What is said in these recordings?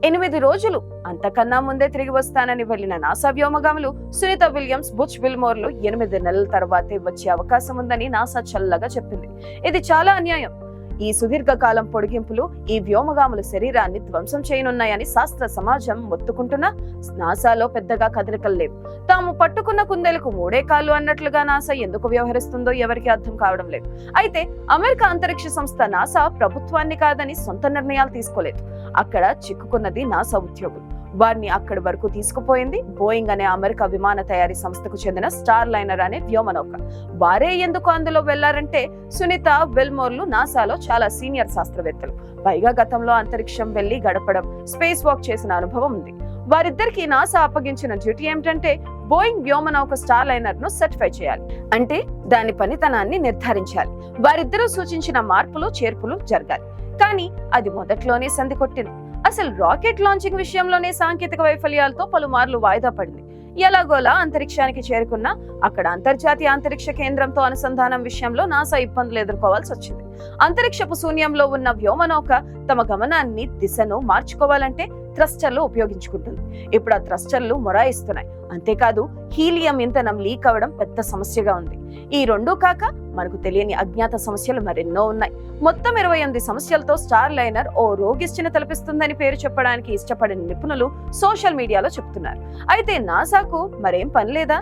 8 రోజులు అంతకన్నా ముందే తిరిగి వస్తానని వెళ్లిన నాసా వ్యోమగాములు సునీత విలియమ్స్, బుచ్ విల్మోర్లు 8 నెలల తర్వాతే వచ్చే అవకాశం ఉందని నాసా చల్లగా చెప్పింది. ఇది చాలా అన్యాయం. ఈ సుదీర్ఘకాలం పొడిగింపులు ఈ వ్యోమగాముల శరీరాన్ని ధ్వంసం చేయనున్నాయని శాస్త్ర సమాజం మొత్తుకుంటున్నా నాసాలో పెద్దగా కదలికలు లేవు. తాము పట్టుకున్న కుందేలకు 3 కాళ్ళు అన్నట్లుగా నాసా ఎందుకు వ్యవహరిస్తుందో ఎవరికి అర్థం కావడం లేదు. అయితే అమెరికా అంతరిక్ష సంస్థ నాసా ప్రభుత్వాన్ని కాదని సొంత నిర్ణయాలు తీసుకోలేదు. అక్కడ చిక్కుకున్నది నాసా ఉద్యోగులు. వారిని అక్కడి వరకు తీసుకుపోయింది బోయింగ్ అనే అమెరికా విమాన తయారీ సంస్థకు చెందిన స్టార్ లైనర్ అనే వ్యోమనౌక. వారే ఎందుకు అందులో వెళ్లారంటే సునీత విల్మోర్లు నాసాలో చాలా సీనియర్ శాస్త్రవేత్తలు. పైగా గతంలో అంతరిక్షం వెళ్లి గడపడం, స్పేస్ వాక్ చేసిన అనుభవం ఉంది. వారిద్దరికి నాసా అప్పగించిన డ్యూటీ ఏమిటంటే బోయింగ్ వ్యోమనౌక స్టార్ లైనర్ ను సర్టిఫై చేయాలి. అంటే దాని పనితనాన్ని నిర్ధారించాలి. వారిద్దరూ సూచించిన మార్పులు చేర్పులు జరగాలి. కానీ అది మొదట్లోనే సంధి కొట్టింది. అసలు రాకెట్ లాంచింగ్ విషయంలోనే సాంకేతిక వైఫల్యాలతో పలుమార్లు వాయిదా పడింది. ఎలాగోలా అంతరిక్షానికి చేరుకున్న అక్కడ అంతర్జాతీయ అంతరిక్ష కేంద్రంతో అనుసంధానం విషయంలో నాసా ఇబ్బందులు ఎదుర్కోవాల్సి వచ్చింది. అంతరిక్షపు శూన్యంలో ఉన్న వ్యోమనౌక తమ గమనాన్ని దిశను మార్చుకోవాలంటే థ్రస్టర్లు ఉపయోగించుకుంటుంది. ఇప్పుడు ఆ థ్రస్టర్లు మొరాయిస్తున్నాయి. అంతేకాదు హీలియం ఇంధనం లీక్ అవ్వడం పెద్ద సమస్యగా ఉంది. ఈ రెండూ కాక మనకు తెలియని అజ్ఞాత సమస్యలు మరెన్నో ఉన్నాయి. మొత్తం 28 సమస్యలతో స్టార్ లైనర్ ఓ రోగిష్టిని తలపిస్తుందని పేరు చెప్పడానికి ఇష్టపడిన నిపుణులు సోషల్ మీడియాలో చెప్తున్నారు. అయితే నాసాకు మరేం పని లేదా?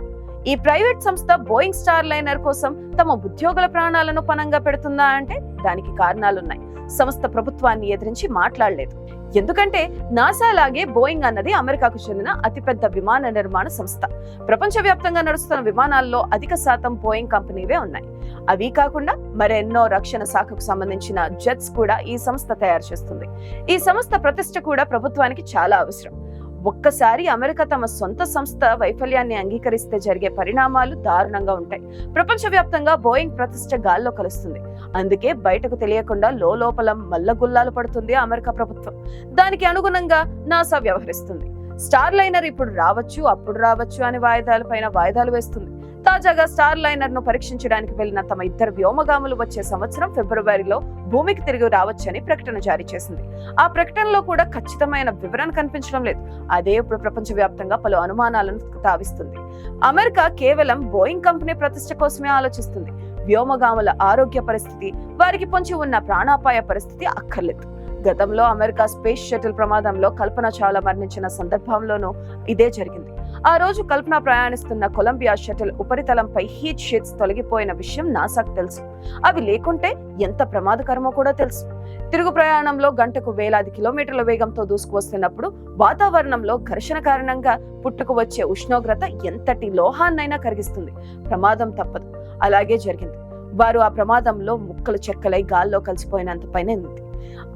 ఈ ప్రైవేట్ సంస్థ బోయింగ్ స్టార్ లైనర్ కోసం తమ ఉద్యోగుల ప్రాణాలను పణంగా పెడుతుందా అంటే దానికి కారణాలున్నాయి. సంస్థ ప్రభుత్వాన్ని ఎదిరించి మాట్లాడలేదు. ఎందుకంటే నాసా లాగే బోయింగ్ అన్నది అమెరికాకు చెందిన అతిపెద్ద విమాన నిర్మాణ సంస్థ. ప్రపంచవ్యాప్తంగా నడుస్తున్న విమానాల్లో అధిక శాతం బోయింగ్ కంపెనీవే ఉన్నాయి. అవి కాకుండా మరెన్నో రక్షణ శాఖకు సంబంధించిన జెట్స్ కూడా ఈ సంస్థ తయారు చేస్తుంది. ఈ సంస్థ ప్రతిష్ట కూడా ప్రభుత్వానికి చాలా అవసరం. ఒక్కసారి అమెరికా తమ సొంత సంస్థ వైఫల్యాన్ని అంగీకరిస్తే జరిగే పరిణామాలు దారుణంగా ఉంటాయి. ప్రపంచవ్యాప్తంగా బోయింగ్ ప్రతిష్ట గాల్లో కలుస్తుంది. అందుకే బయటకు తెలియకుండా లోపల మల్లగుల్లాలు పడుతుంది అమెరికా ప్రభుత్వం. దానికి అనుగుణంగా నాసా వ్యవహరిస్తుంది. స్టార్ లైనర్ ఇప్పుడు రావచ్చు, అప్పుడు రావచ్చు అని వాయిదాలపైన వాయిదాలు వేస్తుంది. తాజాగా స్టార్ లైనర్ ను పరీక్షించడానికి వెళ్లిన తమ 2 వ్యోమగాములు వచ్చే సంవత్సరం ఫిబ్రవరిలో భూమికి తిరిగి రావచ్చని ప్రకటన జారీ చేసింది. ఆ ప్రకటనలో కూడా ఖచ్చితమైన వివరణ కనిపించడం లేదు. అదే ఇప్పుడు ప్రపంచవ్యాప్తంగా పలు అనుమానాలను తావిస్తుంది. అమెరికా కేవలం బోయింగ్ కంపెనీ ప్రతిష్ట కోసమే ఆలోచిస్తుంది. వ్యోమగాముల ఆరోగ్య పరిస్థితి, వారికి పొంచి ఉన్న ప్రాణాపాయ పరిస్థితి అక్కర్లేదు. గతంలో అమెరికా స్పేస్ షటిల్ ప్రమాదంలో కల్పన చావ్లా మరణించిన సందర్భంలోనూ ఇదే జరిగింది. ఆ రోజు కల్పన ప్రయాణిస్తున్న కొలంబియా షటిల్ ఉపరితలంపై హీట్ షీట్స్ తొలగిపోయిన విషయం నాసాకు తెలుసు. అవి లేకుంటే ఎంత ప్రమాదకరమో కూడా తెలుసు. తిరుగు ప్రయాణంలో గంటకు వేలాది కిలోమీటర్ల వేగంతో దూసుకువస్తున్నప్పుడు వాతావరణంలో ఘర్షణ కారణంగా పుట్టుకు వచ్చే ఉష్ణోగ్రత ఎంతటి లోహాన్నైనా కరిగిస్తుంది. ప్రమాదం తప్పదు. అలాగే జరిగింది. వారు ఆ ప్రమాదంలో ముక్కలు చెక్కలై గాల్లో కలిసిపోయినంత పైన ఉంది.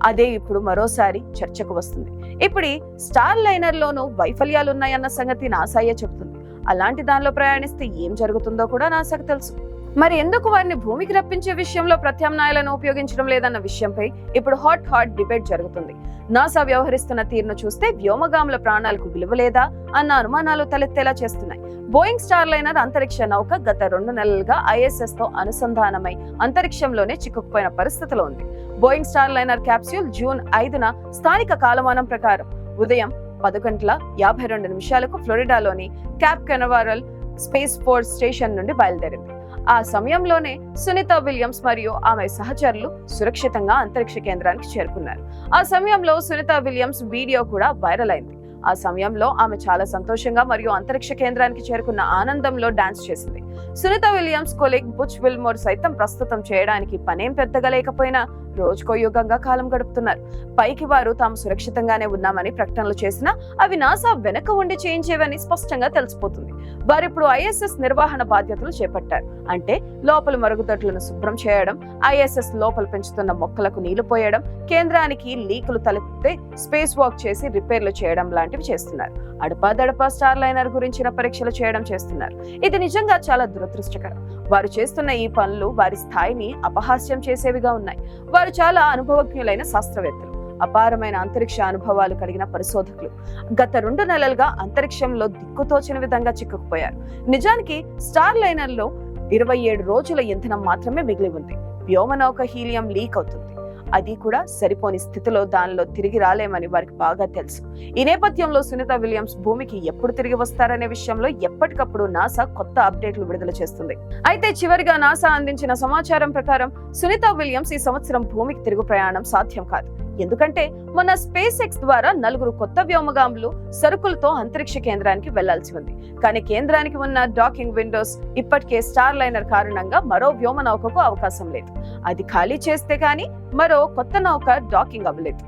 అదే ఇప్పుడు మరోసారి చర్చకు వస్తుంది. ఇప్పుడు స్టార్ లైనర్ లోనూ వైఫల్యాలున్నాయన్న సంగతి నాసాయే చెబుతుంది. అలాంటి దానిలో ప్రయాణిస్తే ఏం జరుగుతుందో కూడా నాసాకు తెలుసు. మరి ఎందుకు వారిని భూమికి రప్పించే విషయంలో ప్రత్యామ్నాయాలను ఉపయోగించడం లేదన్న విషయంపై ఇప్పుడు హాట్ డిబేట్ జరుగుతుంది. నాసా వ్యవహరిస్తున్న తీరును చూస్తే వ్యోమగాముల ప్రాణాలకు విలువ లేదా అన్న అనుమానాలు తలెత్తేలా చేస్తున్నాయి. బోయింగ్ స్టార్ లైనర్ అంతరిక్ష నౌక గత 2 నెలలుగా ISS తో అనుసంధానమై అంతరిక్షంలోనే చిక్కుకుపోయిన పరిస్థితిలో ఉంది. Boeing Starliner capsule June 5న స్థానిక కాలమానం ప్రకారం ఉదయం 10:52 ఫ్లోరిడాలోని Cape Canaveral Space Force Station నుండి బయలుదేరింది. ఆ సమయంలోనే సునీత విలియమ్స్ మరియు ఆమె సహచరులు సురక్షితంగా అంతరిక్ష కేంద్రానికి చేరుకున్నారు. ఆ సమయంలో సునీత విలియమ్స్ వీడియో కూడా వైరల్ అయింది. ఆ సమయంలో ఆమె చాలా సంతోషంగా మరియు అంతరిక్ష కేంద్రానికి చేరుకున్న ఆనందంలో డాన్స్ చేసింది. Sunita Williams colleague Butch Wilmore సైతం ప్రస్తుతం చేయడానికి పనేం పెద్దగా లేకపోయినా రోజుకో యుగంగా కాలం గడుపుతున్నారు. పైకి వారు తాము సురక్షితంగానే ఉన్నామని ప్రకటనలు చేసినా అవి నాసా వెనక ఉండి చేయించేవని స్పష్టంగా తెలిసిపోతుంది. వారిప్పుడు ISS నిర్వహణ బాధ్యతలు చేపట్టారు. అంటే లోపల మరుగుదొడ్లను శుభ్రం చేయడం, ISS లోపల పెంచుతున్న మొక్కలకు నీళ్లు పోయడం, కేంద్రానికి లీకులు తలెత్తితే స్పేస్ వాక్ చేసి రిపేర్లు చేయడం లాంటివి చేస్తున్నారు. అడపాదడపా స్టార్ లైనర్ గురించిన పరీక్షలు చేయడం చేస్తున్నారు. ఇది నిజంగా చాలా దురదృష్టకరం. వారు చేస్తున్న ఈ పనులు వారి స్థాయిని అపహాస్యం చేసేవిగా ఉన్నాయి. వారు చాలా అనుభవజ్ఞులైన శాస్త్రవేత్తలు, అపారమైన అంతరిక్ష అనుభవాలు కలిగిన పరిశోధకులు. గత 2 నెలలుగా అంతరిక్షంలో దిక్కుతోచిన విధంగా చిక్కుకుపోయారు. నిజానికి స్టార్ లైనర్ లో 27 రోజుల ఇంధనం మాత్రమే మిగిలి ఉంది. వ్యోమనౌక హీలియం లీక్ అవుతుంది. అది కూడా సరిపోని స్థితిలో దానిలో తిరిగి రాలేమని వారికి బాగా తెలుసు. ఈ నేపథ్యంలో సునీత విలియమ్స్ భూమికి ఎప్పుడు తిరిగి వస్తారనే విషయంలో ఎప్పటికప్పుడు నాసా కొత్త అప్డేట్లు విడుదల చేస్తుంది. అయితే చివరిగా నాసా అందించిన సమాచారం ప్రకారం సునీత విలియమ్స్ ఈ సంవత్సరం భూమికి తిరుగు ప్రయాణం సాధ్యం కాదు. ఎందుకంటే మొన్న స్పేస్ ఎక్స్ ద్వారా 4 కొత్త వ్యోమగాములు సరుకులతో అంతరిక్ష కేంద్రానికి వెళ్లాల్సి ఉంది. కానీ కేంద్రానికి ఉన్న డాకింగ్ విండోస్ ఇప్పటికే స్టార్ లైనర్ కారణంగా మరో వ్యోమ నౌకకు అవకాశం లేదు. అది ఖాళీ చేస్తే కానీ మరో కొత్త నౌక డాకింగ్ అవ్వలేదు.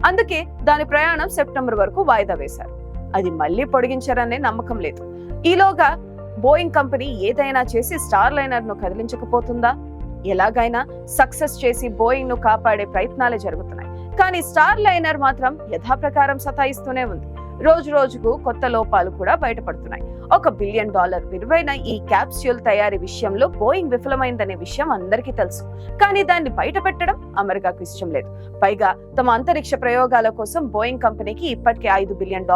అందుకే దాని ప్రయాణం సెప్టెంబర్ వరకు వాయిదా వేశారు. అది మళ్లీ పొడిగించారనే నమ్మకం లేదు. ఈలోగా బోయింగ్ కంపెనీ ఏదైనా చేసి స్టార్ లైనర్ ను కదిలించకపోతుందా? ఎలాగైనా సక్సెస్ చేసి బోయింగ్ ను కాపాడే ప్రయత్నాలే జరుగుతున్నాయి. కానీ స్టార్ లైనర్ మాత్రం యథాప్రకారం సతాయిస్తూనే ఉంది. రోజు రోజుకు కొత్త లోపాలు కూడా బయటపడుతున్నాయి. $1 బిలియన్ విలువైన ఈ క్యాప్స్యూల్ తయారీ విషయంలో బోయింగ్ విఫలమైందనే విషయం అందరికీ తెలుసు. కానీ దాన్ని బయట పెట్టడం అమెరికాకు ఇష్టం లేదు. పైగా తమ అంతరిక్ష ప్రయోగాల కోసం బోయింగ్ కంపెనీకి ఇప్పటికే $5 బిలియన్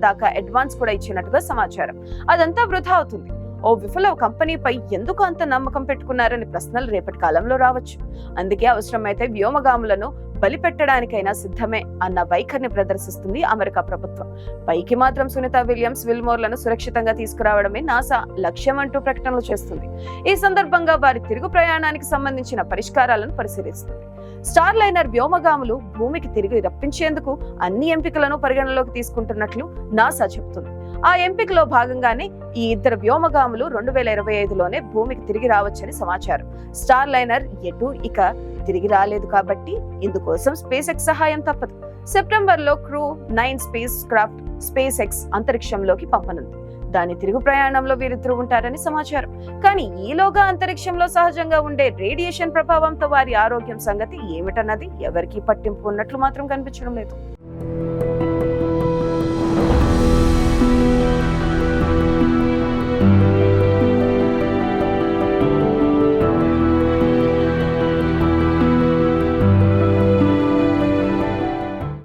దాకా అడ్వాన్స్ కూడా ఇచ్చినట్టుగా సమాచారం. అదంతా వృధా అవుతుంది. ఓ విఫల కంపెనీపై ఎందుకు అంత నమ్మకం పెట్టుకున్నారని ప్రశ్నలు రేపటి కాలంలో రావచ్చు. అందుకే అవసరమైతే వ్యోమగాములను బలిపెట్టడానికైనా సిద్ధమే అన్న వైఖరిని ప్రదర్శిస్తుంది అమెరికా ప్రభుత్వం. పైకి మాత్రం సునీత విలియమ్స్ విల్మోర్లను సురక్షితంగా తీసుకురావడమే నాసా లక్ష్యం అంటూ ప్రకటనలు చేస్తుంది. ఈ సందర్భంగా వారి తిరుగు ప్రయాణానికి సంబంధించిన పరిష్కారాలను పరిశీలిస్తుంది. స్టార్ లైనర్ వ్యోమగాములు భూమికి తిరిగి రప్పించేందుకు అన్ని ఎంపికలను పరిగణలోకి తీసుకుంటున్నట్లు నాసా చెబుతుంది. ఆ ఎంపికలో భాగంగానే ఈ 2 వ్యోమగాములు 2025లోనే భూమికి తిరిగి రావచ్చని సమాచారం. స్టార్ లైనర్ ఎటు ఇక తిరిగి రాలేదు కాబట్టి ఇందుకోసం స్పేస్ ఎక్స్ సహాయం తప్పదు. సెప్టెంబర్లో crew 9 space craft space X అంతరిక్షంలోకి పంపనుంది. దాని తిరుగు ప్రయాణంలో వీరిద్దరూ ఉంటారని సమాచారం. కానీ ఈలోగా అంతరిక్షంలో సహజంగా ఉండే రేడియేషన్ ప్రభావంతో వారి ఆరోగ్యం సంగతి ఏమిటన్నది ఎవరికీ పట్టింపు ఉన్నట్లు మాత్రం కనిపించడం లేదు.